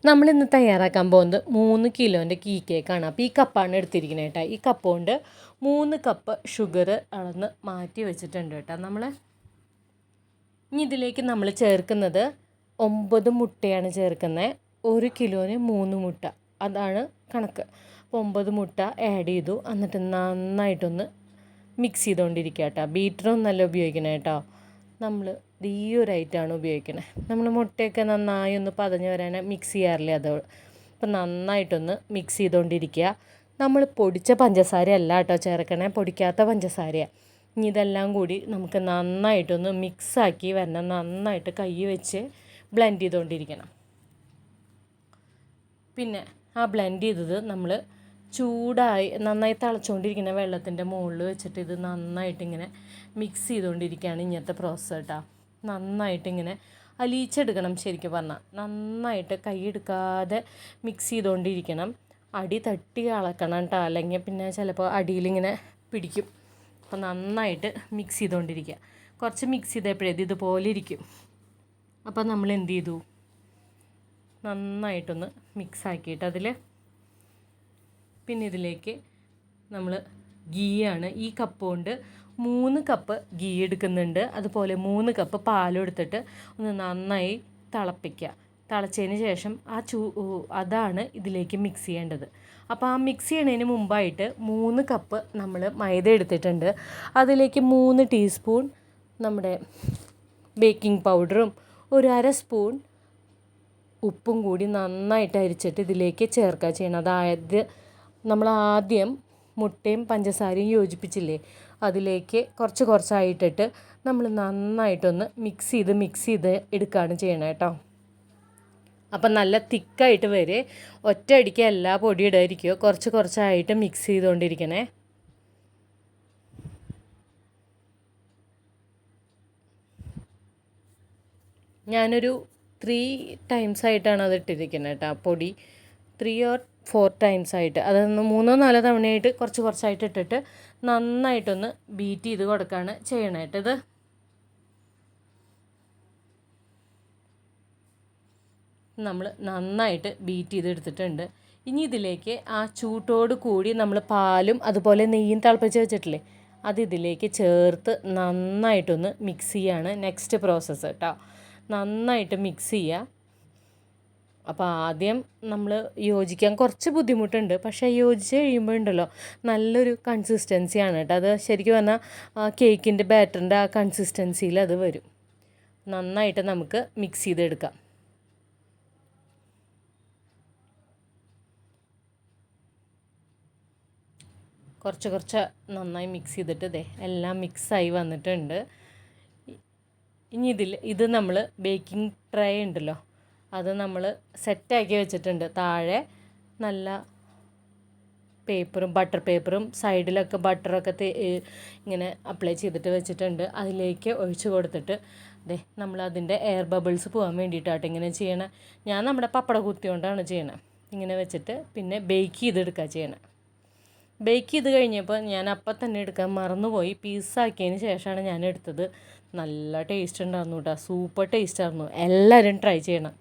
നമ്മളിന്ന് തയ്യാറാക്കാൻ പോകുന്നത് 3 കിലോൻ്റെ കീ കേക്കാണ്. അപ്പോൾ ഈ കപ്പാണ് എടുത്തിരിക്കുന്നത് കേട്ടോ. ഈ കപ്പ് കൊണ്ട് 3 കപ്പ് ഷുഗർ അളന്ന് മാറ്റി വെച്ചിട്ടുണ്ട് കേട്ടോ. ഇനി ഇതിലേക്ക് നമ്മൾ ചേർക്കുന്നത് 9 മുട്ടയാണ് ചേർക്കുന്നത്. 1 കിലോന് 3 മുട്ട, അതാണ് കണക്ക്. അപ്പോൾ 9 മുട്ട ആഡ് ചെയ്തു. എന്നിട്ട് നന്നായിട്ടൊന്ന് മിക്സ് ചെയ്തുകൊണ്ടിരിക്കുക കേട്ടോ. ബീറ്ററൊന്നല്ല ഉപയോഗിക്കണേ കേട്ടോ, നമ്മൾ ഈ ഒരു ഐറ്റമാണ് ഉപയോഗിക്കണേ. നമ്മൾ മുട്ടയൊക്കെ നന്നായി ഒന്ന് പതഞ്ഞ് വരാൻ മിക്സ് ചെയ്യാറില്ലേ, അത്. അപ്പം നന്നായിട്ടൊന്ന് മിക്സ് ചെയ്തുകൊണ്ടിരിക്കുക. നമ്മൾ പൊടിച്ച പഞ്ചസാര അല്ല കേട്ടോ ചേർക്കണേ, പൊടിക്കാത്ത പഞ്ചസാരയാണ്. ഇനി ഇതെല്ലാം കൂടി നമുക്ക് നന്നായിട്ടൊന്ന് മിക്സാക്കി വരണം. നന്നായിട്ട് കൈ വെച്ച് ബ്ലെൻഡ് ചെയ്തുകൊണ്ടിരിക്കണം. പിന്നെ ആ ബ്ലെൻഡ് ചെയ്തത് നമ്മൾ ചൂടായി നന്നായി തിളച്ചുകൊണ്ടിരിക്കുന്ന വെള്ളത്തിൻ്റെ മുകളിൽ വെച്ചിട്ട് ഇത് നന്നായിട്ടിങ്ങനെ മിക്സ് ചെയ്തുകൊണ്ടിരിക്കുകയാണ് ഇങ്ങനത്തെ പ്രോസസ്സ് കേട്ടോ. നന്നായിട്ടിങ്ങനെ അലിയിച്ചെടുക്കണം. ശരിക്കും പറഞ്ഞാൽ നന്നായിട്ട് കൈ എടുക്കാതെ മിക്സ് ചെയ്തുകൊണ്ടിരിക്കണം. അടി തട്ടി അളക്കണം കേട്ടോ, അല്ലെങ്കിൽ പിന്നെ ചിലപ്പോൾ അടിയിലിങ്ങനെ പിടിക്കും. അപ്പോൾ നന്നായിട്ട് മിക്സ് ചെയ്തുകൊണ്ടിരിക്കുക. കുറച്ച് മിക്സ് ചെയ്തപ്പോഴേ ഇതുപോലെ ഇരിക്കും. അപ്പോൾ നമ്മൾ എന്ത് ചെയ്തു, നന്നായിട്ടൊന്ന് മിക്സാക്കിയിട്ട് അതിൽ പിന്നെ ഇതിലേക്ക് നമ്മൾ ഗീയാണ്. ഈ കപ്പ് കൊണ്ട് 3 കപ്പ് ഗീ എടുക്കുന്നുണ്ട്. അതുപോലെ 3 കപ്പ് പാലും എടുത്തിട്ട് ഒന്ന് നന്നായി തിളപ്പിക്കുക. തിളച്ചതിന് ശേഷം അതാണ് ഇതിലേക്ക് മിക്സ് ചെയ്യേണ്ടത്. അപ്പോൾ ആ മിക്സ് ചെയ്യണതിന് മുമ്പായിട്ട് 3 കപ്പ് നമ്മൾ മൈദ എടുത്തിട്ടുണ്ട്. അതിലേക്ക് 3 ടീസ്പൂൺ നമ്മുടെ ബേക്കിംഗ് പൗഡറും 1/2 സ്പൂൺ ഉപ്പും കൂടി നന്നായിട്ട് അരിച്ചിട്ട് ഇതിലേക്ക് ചേർക്കുക ചെയ്യണം. അതായത് നമ്മൾ ആദ്യം മുട്ടയും പഞ്ചസാരയും യോജിപ്പിച്ചില്ലേ, അതിലേക്ക് കുറച്ച് കുറച്ചായിട്ടിട്ട് നമ്മൾ നന്നായിട്ടൊന്ന് മിക്സ് ചെയ്ത് എടുക്കുകയാണ് ചെയ്യണത് കേട്ടോ. അപ്പം നല്ല തിക്കായിട്ട് വരെ ഒറ്റയടിക്ക് എല്ലാ പൊടി ഇടാതിരിക്കുകയോ, കുറച്ച് കുറച്ചായിട്ട് മിക്സ് ചെയ്തുകൊണ്ടിരിക്കണേ. ഞാനൊരു 3 ടൈംസ് ആയിട്ടാണ് അത് ഇട്ടിരിക്കുന്നത് കേട്ടോ. പൊടി 3 or 4 ടൈംസ് ആയിട്ട്, അതൊന്ന് 3-4 തവണയായിട്ട് കുറച്ച് കുറച്ചായിട്ട് ഇട്ടിട്ട് നന്നായിട്ടൊന്ന് ബീറ്റ് ചെയ്ത് കൊടുക്കുകയാണ് ചെയ്യണേട്ട്. ഇത് നമ്മൾ നന്നായിട്ട് ബീറ്റ് ചെയ്തെടുത്തിട്ടുണ്ട്. ഇനി ഇതിലേക്ക് ആ ചൂട്ടോട് കൂടി നമ്മൾ പാലും അതുപോലെ നെയ്യും തിളപ്പിച്ച് വെച്ചിട്ടില്ലേ, അത് ഇതിലേക്ക് ചേർത്ത് നന്നായിട്ടൊന്ന് മിക്സ് ചെയ്യാണ് നെക്സ്റ്റ് പ്രോസസ്സ് കേട്ടോ. നന്നായിട്ട് മിക്സ് ചെയ്യുക. അപ്പോൾ ആദ്യം നമ്മൾ യോജിക്കാൻ കുറച്ച് ബുദ്ധിമുട്ടുണ്ട്, പക്ഷേ യോജിച്ച് കഴിയുമ്പോഴുണ്ടല്ലോ നല്ലൊരു കൺസിസ്റ്റൻസിയാണ് കേട്ടോ. അത് ശരിക്കും പറഞ്ഞാൽ കേക്കിൻ്റെ ബാറ്ററിൻ്റെ ആ കൺസിസ്റ്റൻസിയിൽ അത് വരും. നന്നായിട്ട് നമുക്ക് മിക്സ് ചെയ്തെടുക്കാം. കുറച്ച് കുറച്ച് നന്നായി മിക്സ് ചെയ്തിട്ട് എല്ലാം മിക്സായി വന്നിട്ടുണ്ട്. ഇനി ഇത് നമ്മൾ ബേക്കിംഗ് ട്രേ ഉണ്ടല്ലോ, അത് നമ്മൾ സെറ്റാക്കി വെച്ചിട്ടുണ്ട്. താഴെ നല്ല ബട്ടർ പേപ്പറും സൈഡിലൊക്കെ ബട്ടറൊക്കെ ഇങ്ങനെ അപ്ലൈ ചെയ്തിട്ട് വെച്ചിട്ടുണ്ട്. അതിലേക്ക് ഒഴിച്ച് കൊടുത്തിട്ട് നമ്മൾ അതിൻ്റെ എയർ ബബിൾസ് പോകാൻ വേണ്ടിയിട്ടാണ് ഇങ്ങനെ ചെയ്യണം. ഞാൻ നമ്മുടെ പപ്പട കുത്തി കൊണ്ടാണ് ചെയ്യണത്. ഇങ്ങനെ വെച്ചിട്ട് പിന്നെ ബേക്ക് ചെയ്തെടുക്കുക ചെയ്യണം. ബേക്ക് ചെയ്ത് കഴിഞ്ഞപ്പോൾ ഞാൻ അപ്പം തന്നെ എടുക്കാൻ മറന്നുപോയി. പീസാക്കിയതിന് ശേഷമാണ് ഞാൻ എടുത്തത്. നല്ല ടേസ്റ്റ് ഉണ്ടായിരുന്നു കേട്ടോ, സൂപ്പർ ടേസ്റ്റ് ആയിരുന്നു. എല്ലാവരും ട്രൈ ചെയ്യണം.